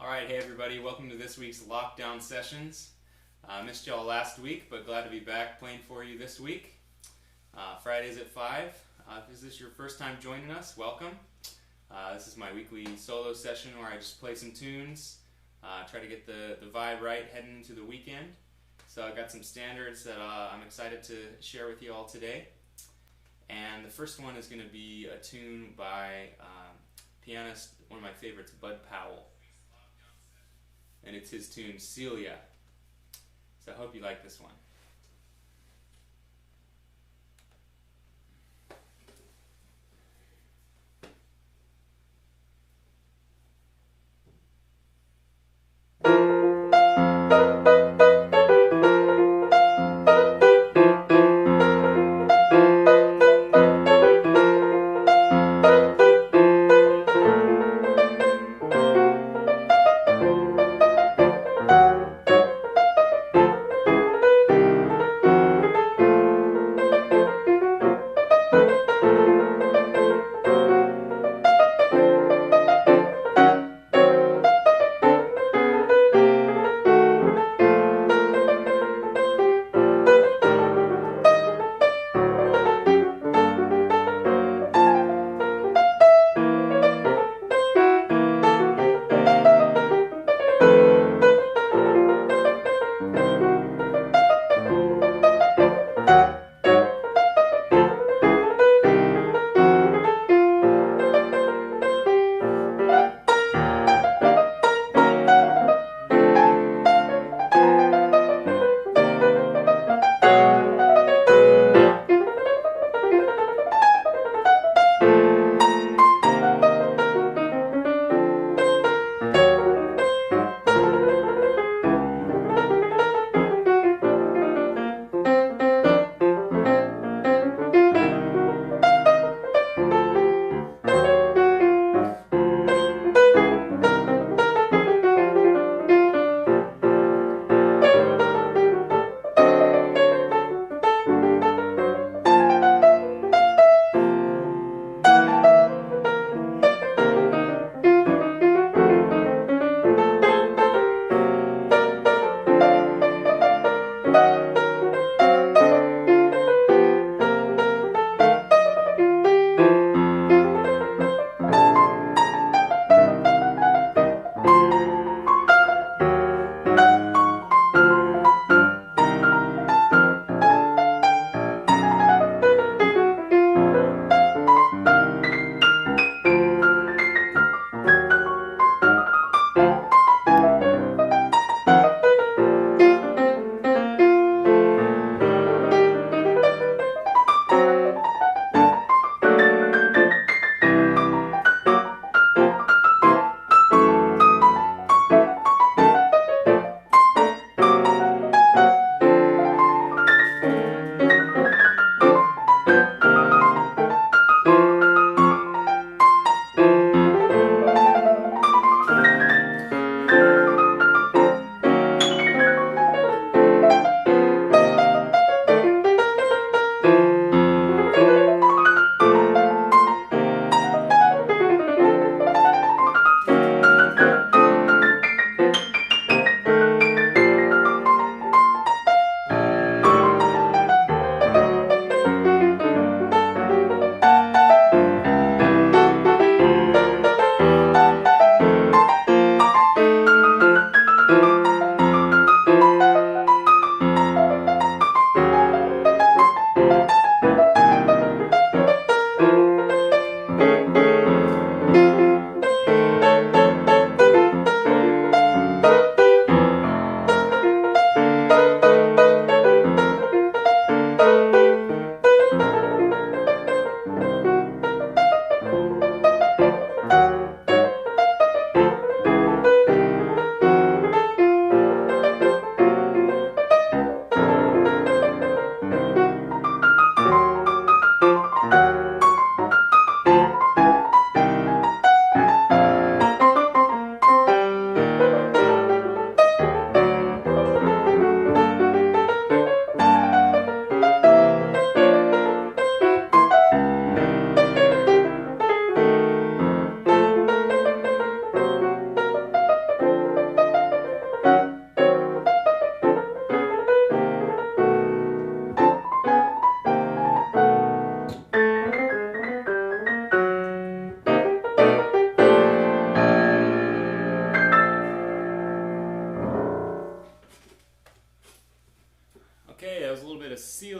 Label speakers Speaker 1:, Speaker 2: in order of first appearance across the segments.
Speaker 1: Alright, hey everybody, welcome to this week's Lockdown Sessions. Missed y'all last week, but glad to be back playing for you this week. Fridays at 5. If this is your first time joining us, welcome. This is my weekly solo session where I just play some tunes, try to get the vibe right heading into the weekend. So I've got some standards that I'm excited to share with you all today. And the first one is going to be a tune by pianist, one of my favorites, Bud Powell. And it's his tune, Celia. So I hope you like this one.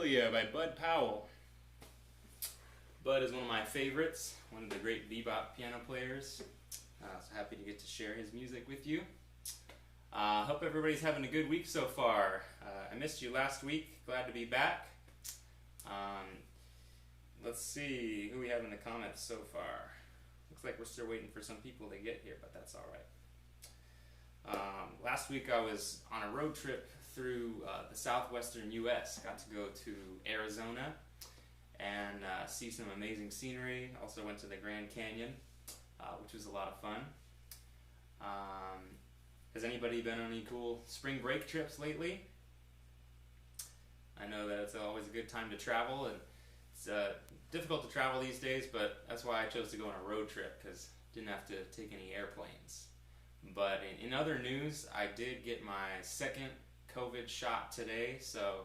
Speaker 1: Cecilia by Bud Powell. Bud is one of my favorites, one of the great bebop piano players. So happy to get to share his music with you. Hope everybody's having a good week so far. I missed you last week. Glad to be back. Let's see who we have in the comments so far. Looks like we're still waiting for some people to get here, but that's all right. Last week I was on a road trip through the southwestern U.S. Got to go to Arizona and see some amazing scenery. Also went to the Grand Canyon, which was a lot of fun. Has anybody been on any cool spring break trips lately? I know that it's always a good time to travel, and it's difficult to travel these days, but that's why I chose to go on a road trip, because I didn't have to take any airplanes. But in other news, I did get my second COVID shot today, so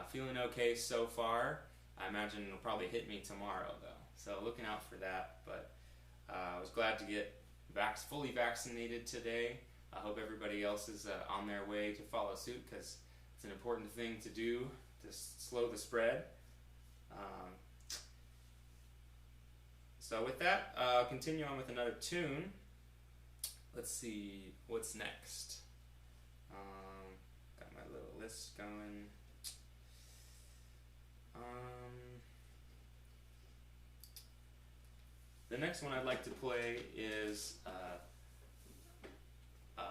Speaker 1: feeling okay so far. I imagine it'll probably hit me tomorrow, though, so looking out for that. But I was glad to get fully vaccinated today. I hope everybody else is on their way to follow suit, because it's an important thing to do to slow the spread. So with that, I'll continue on with another tune. Let's see what's next. Got my little list going. The next one I'd like to play is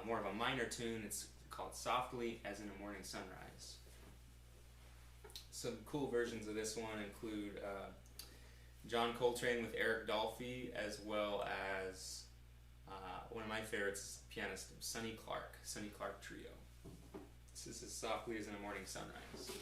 Speaker 1: more of a minor tune. It's called Softly as in a Morning Sunrise. Some cool versions of this one include John Coltrane with Eric Dolphy, as well as one of my favorites, pianist Sonny Clark Trio. This is Softly as in a Morning Sunrise.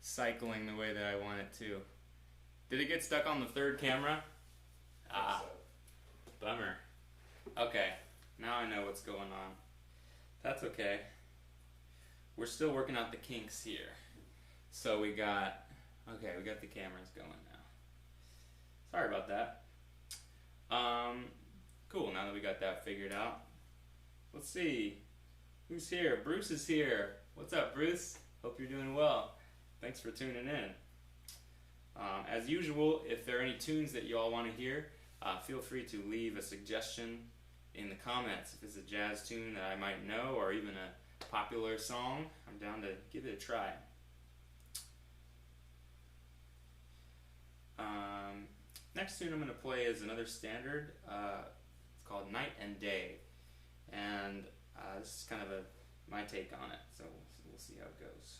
Speaker 1: cycling the way that I want it to. Did it get stuck on the third camera? Ah, bummer. Okay, now I know what's going on. That's okay. We're still working out the kinks here. So we got the cameras going now. Sorry about that. Cool, now that we got that figured out. Let's see. Who's here? Bruce is here. What's up, Bruce? Hope you're doing well. Thanks for tuning in. As usual, if there are any tunes that you all want to hear, feel free to leave a suggestion in the comments. If it's a jazz tune that I might know, or even a popular song, I'm down to give it a try. Next tune I'm going to play is another standard. It's called Night and Day, and this is kind of my take on it, so we'll see how it goes.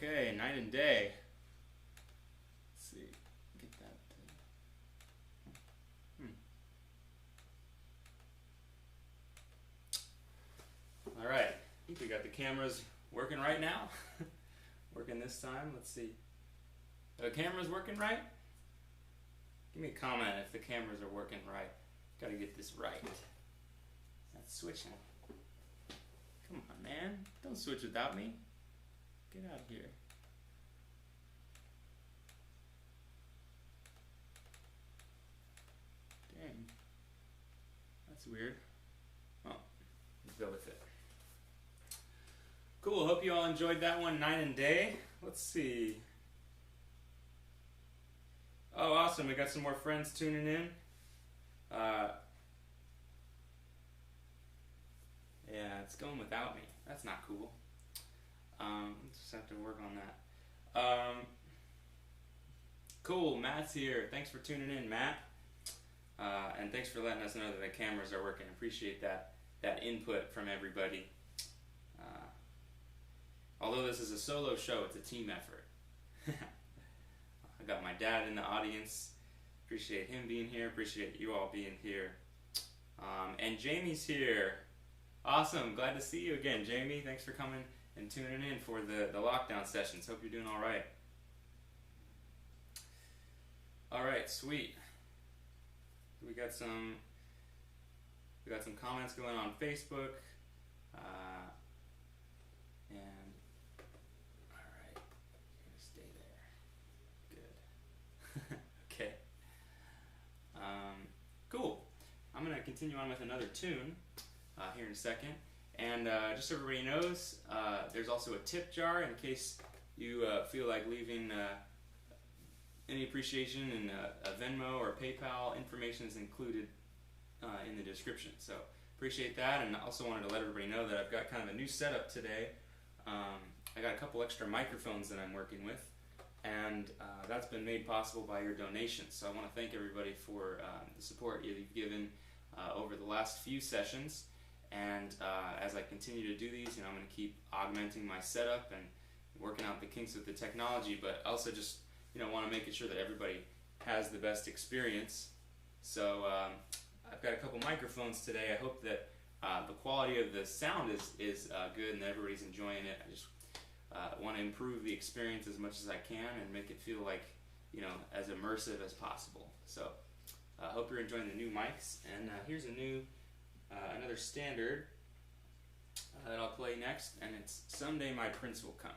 Speaker 1: Okay, night and day. Let's see. Get that. All right. I think we got the cameras working right now. Working this time. Let's see. Are the cameras working right? Give me a comment if the cameras are working right. Got to get this right. That's switching. Come on, man. Don't switch without me. Get out of here. Dang. That's weird. Well, let's go with it. Cool. Hope you all enjoyed that one, night and day. Let's see. Oh, awesome. We got some more friends tuning in. Yeah, it's going without me. That's not cool. Just have to work on that. Cool. Matt's here. Thanks for tuning in, Matt. And thanks for letting us know that the cameras are working. Appreciate that input from everybody. Although this is a solo show, it's a team effort. I got my dad in the audience. Appreciate him being here. Appreciate you all being here. And Jamie's here. Awesome. Glad to see you again, Jamie. Thanks for coming and tuning in for the lockdown sessions. Hope you're doing all right. All right, sweet. We got some comments going on Facebook. And all right, you're gonna stay there. Good. Okay. Cool. I'm gonna continue on with another tune here in a second. And just so everybody knows, there's also a tip jar in case you feel like leaving any appreciation, and a Venmo or PayPal information is included in the description. So appreciate that, and I also wanted to let everybody know that I've got kind of a new setup today. I got a couple extra microphones that I'm working with, and that's been made possible by your donations. So I want to thank everybody for the support you've given over the last few sessions. And as I continue to do these, I'm going to keep augmenting my setup and working out the kinks with the technology, but also just want to make sure that everybody has the best experience. So I've got a couple microphones today. I hope that the quality of the sound is good and that everybody's enjoying it. I just want to improve the experience as much as I can and make it feel like as immersive as possible. So I hope you're enjoying the new mics. And here's another standard that I'll play next, and it's "Someday My Prince Will Come."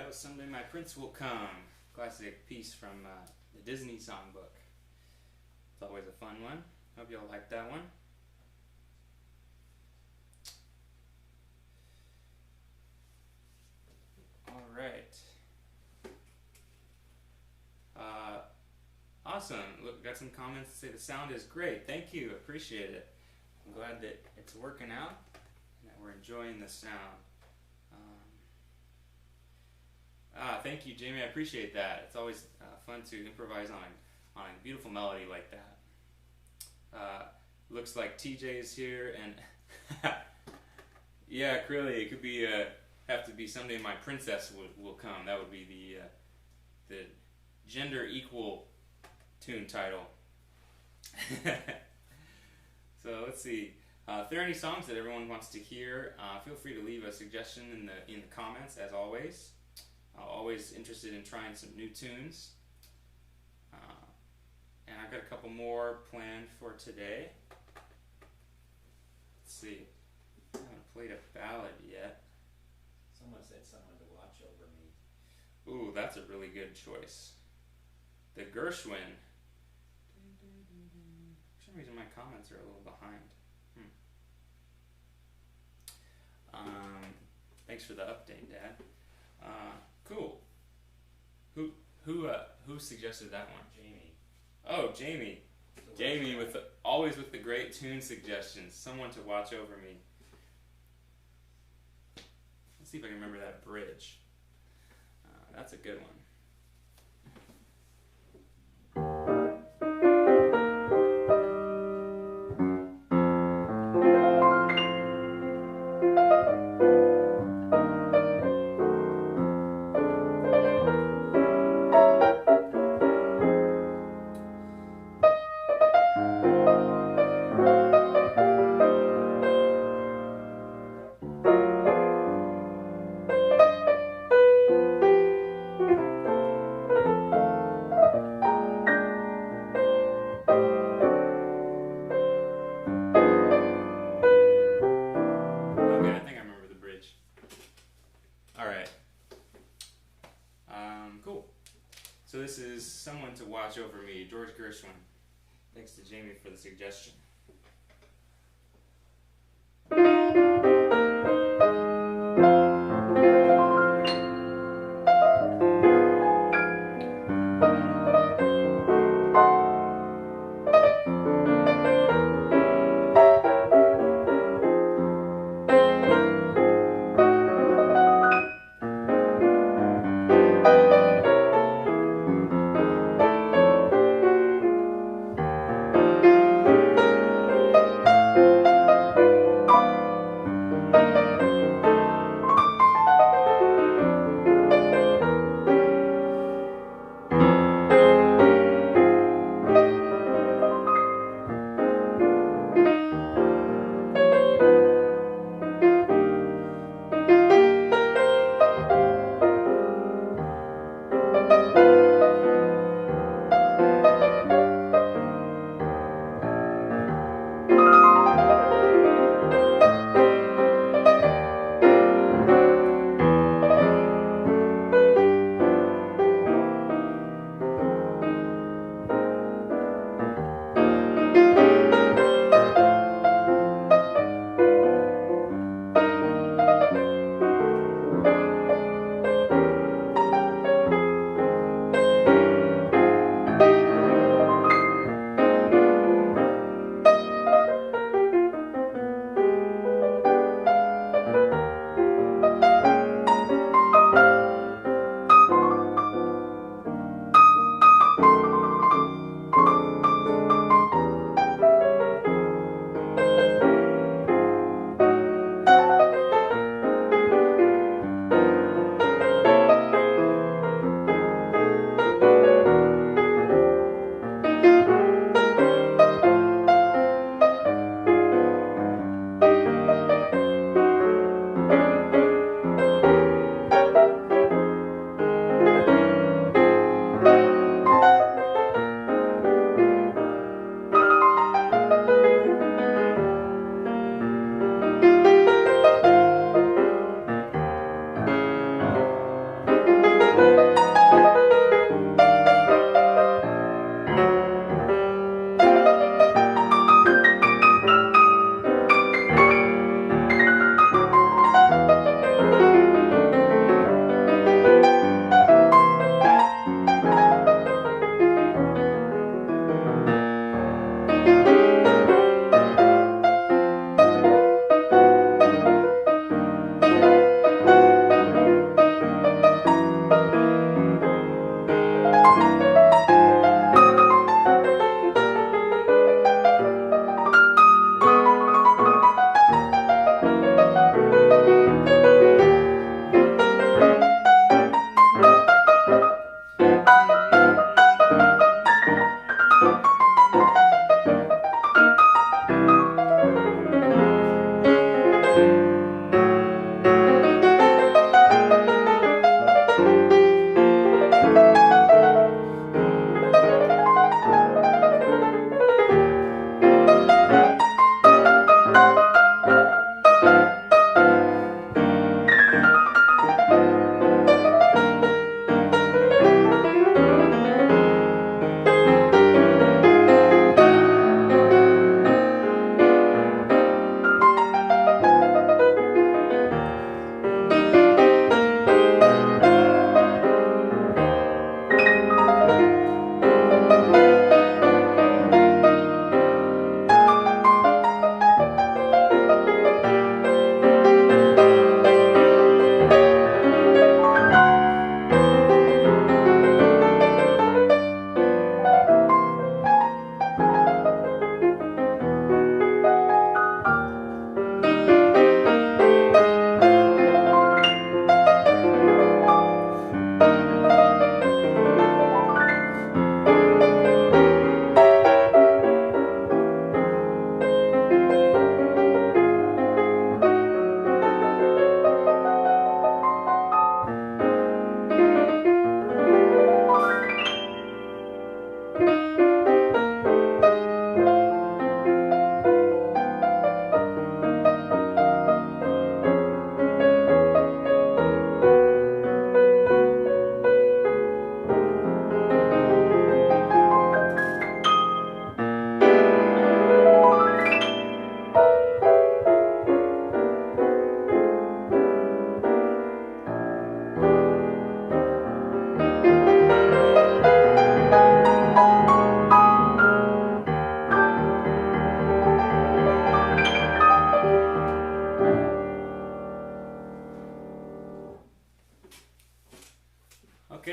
Speaker 1: that was Someday My Prince Will Come. Classic piece from the Disney songbook. It's always a fun one. Hope y'all like that one. Alright. Awesome. Look, got some comments that say the sound is great. Thank you. Appreciate it. I'm glad that it's working out and that we're enjoying the sound. Thank you, Jamie. I appreciate that. It's always fun to improvise on a beautiful melody like that. Looks like TJ's here, and yeah, really, it could be have to be Someday My Princess will Come. That would be the gender equal tune title. So let's see. If there are any songs that everyone wants to hear, feel free to leave a suggestion in the comments, as always. Always interested in trying some new tunes. And I've got a couple more planned for today. Let's see. I haven't played a ballad yet.
Speaker 2: Someone said Someone to Watch Over Me.
Speaker 1: Ooh, that's a really good choice. The Gershwin. For some reason my comments are a little behind. Thanks for the update, Dad. Cool. Who suggested that one?
Speaker 2: Jamie.
Speaker 1: Oh, Jamie. Jamie always with the great tune suggestions. Someone to Watch Over Me. Let's see if I can remember that bridge. That's a good one. So this is Someone to Watch Over Me, George Gershwin. Thanks to Jamie for the suggestion.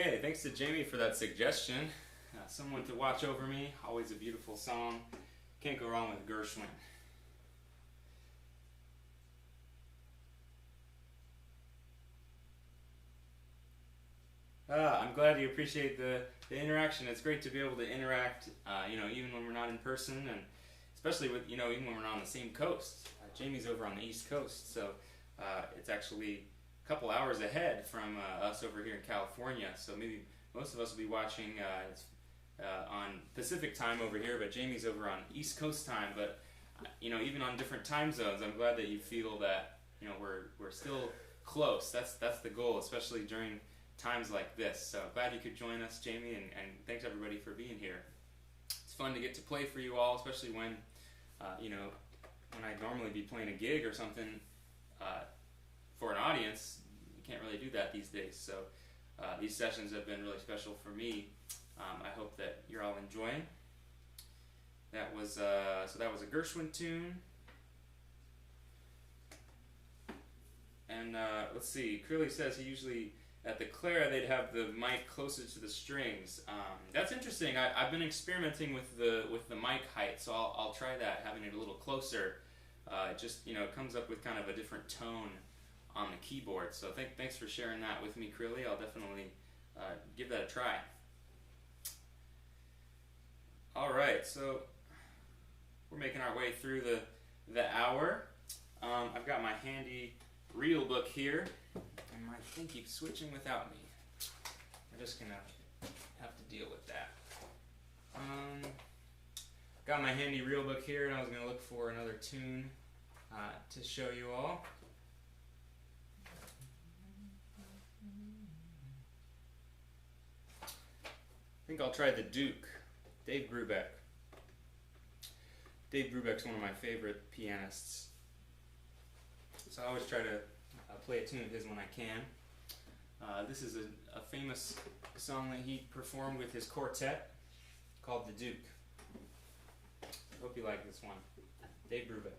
Speaker 1: Okay, thanks to Jamie for that suggestion. Someone to watch over me, always a beautiful song. Can't go wrong with Gershwin. I'm glad you appreciate the interaction. It's great to be able to interact, even when we're not in person, and especially with, even when we're not on the same coast. Jamie's over on the East Coast, so it's actually a couple hours ahead from us over here in California. So maybe most of us will be watching on Pacific time over here, but Jamie's over on East Coast time. But even on different time zones, I'm glad that you feel that we're still close. That's the goal, especially during times like this. So glad you could join us, Jamie, and thanks everybody for being here. It's fun to get to play for you all, especially when when I'd normally be playing a gig or something for an audience. You can't really do that these days. So these sessions have been really special for me. I hope that you're all enjoying. That was a Gershwin tune. And let's see. Curly says he usually at the Clara they'd have the mic closer to the strings. That's interesting. I've been experimenting with the mic height, so I'll try that, having it a little closer. It just it comes up with kind of a different tone on the keyboard. So thanks for sharing that with me, Curly. I'll definitely give that a try. All right, so we're making our way through the hour. I've got my handy reel book here, and my thing keeps switching without me. I'm just gonna have to deal with that. Got my handy reel book here, and I was gonna look for another tune to show you all. I think I'll try the Duke, Dave Brubeck. Dave Brubeck's one of my favorite pianists. So I always try to play a tune of his when I can. This is a famous song that he performed with his quartet called The Duke. Hope you like this one. Dave Brubeck.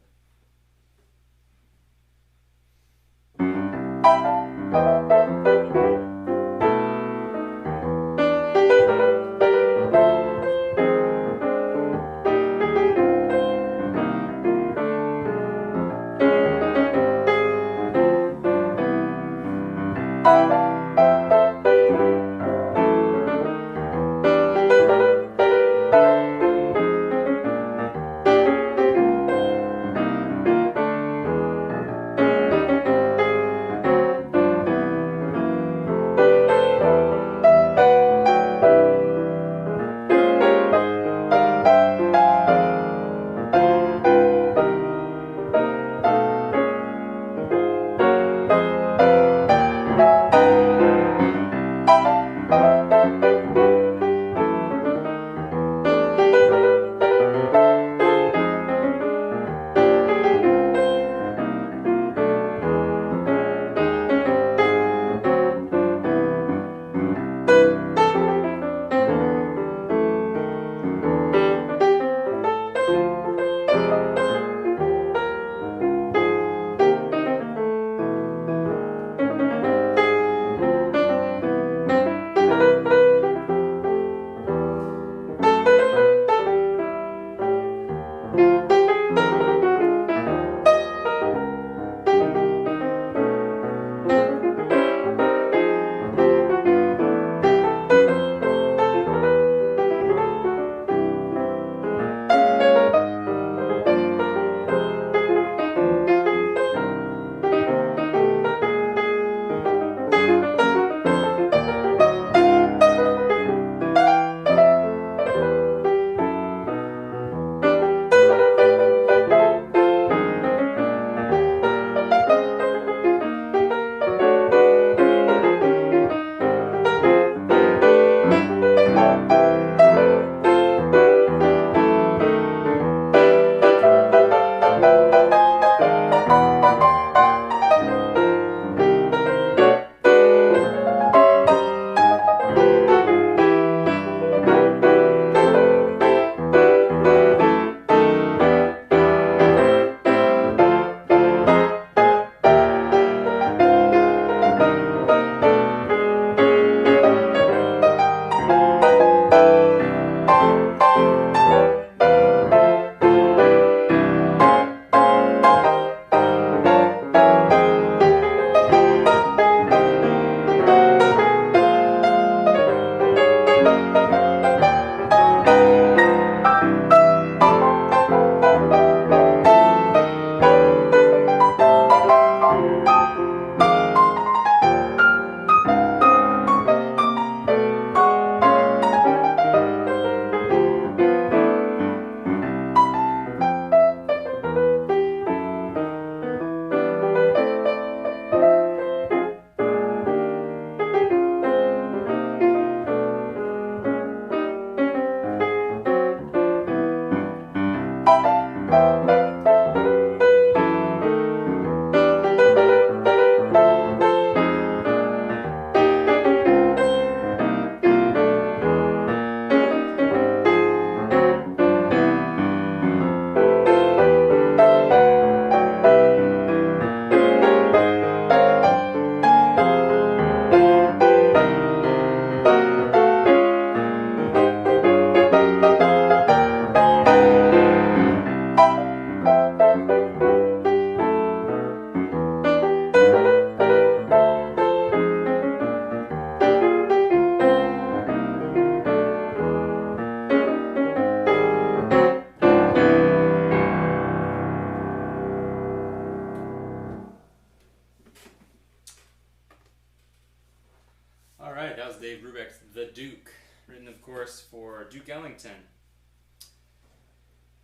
Speaker 1: All right, that was Dave Brubeck's The Duke, written, of course, for Duke Ellington,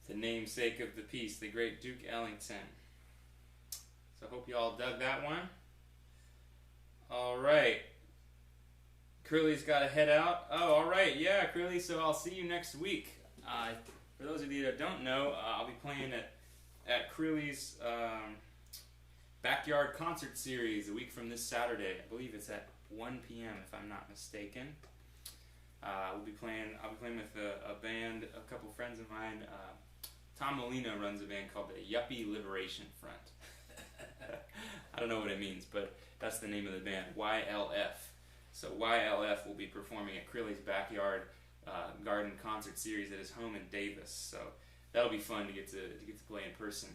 Speaker 1: the namesake of the piece, the great Duke Ellington. So I hope you all dug that one. All right. Curly's got to head out. Oh, all right. Yeah, Curly, so I'll see you next week. For those of you that don't know, I'll be playing at Curly's Backyard Concert Series a week from this Saturday. I believe it's at 1 p.m. if I'm not mistaken. I'll be playing with a band, a couple friends of mine. Tom Molina runs a band called the Yuppie Liberation Front. I don't know what it means, but that's the name of the band, YLF. So YLF will be performing at Crilly's Backyard Garden Concert Series at his home in Davis. So that'll be fun to get to play in person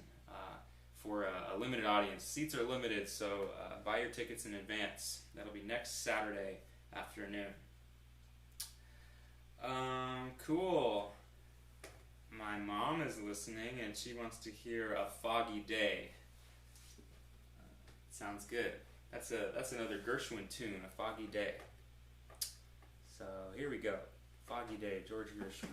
Speaker 1: for a limited audience. Seats are limited, so buy your tickets in advance. That'll be next Saturday afternoon. Cool. My mom is listening, and she wants to hear A Foggy Day. Sounds good. That's another Gershwin tune, A Foggy Day. So here we go. Foggy Day, George Gershwin.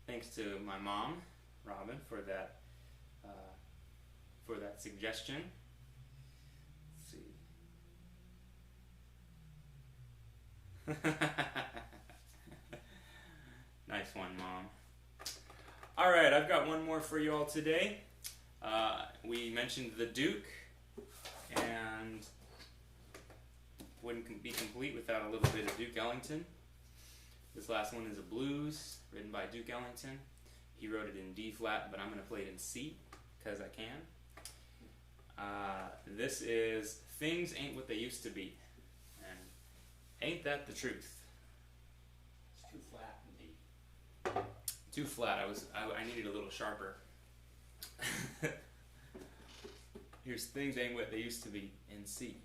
Speaker 1: thanks to my mom, Robin, for that suggestion. Let's see. Nice one, Mom. All right, I've got one more for you all today. We mentioned the Duke, and wouldn't be complete without a little bit of Duke Ellington. This last one is a blues written by Duke Ellington. He wrote it in D flat, but I'm going to play it in C because I can. This is Things Ain't What They Used to Be. And ain't that the truth?
Speaker 2: It's too flat in D.
Speaker 1: Too flat. I needed a little sharper. Here's Things Ain't What They Used to Be in C.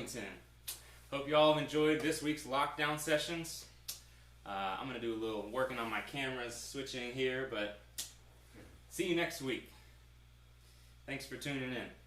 Speaker 1: Arlington. Hope you all have enjoyed this week's lockdown sessions. I'm going to do a little working on my cameras, switching here, but see you next week. Thanks for tuning in.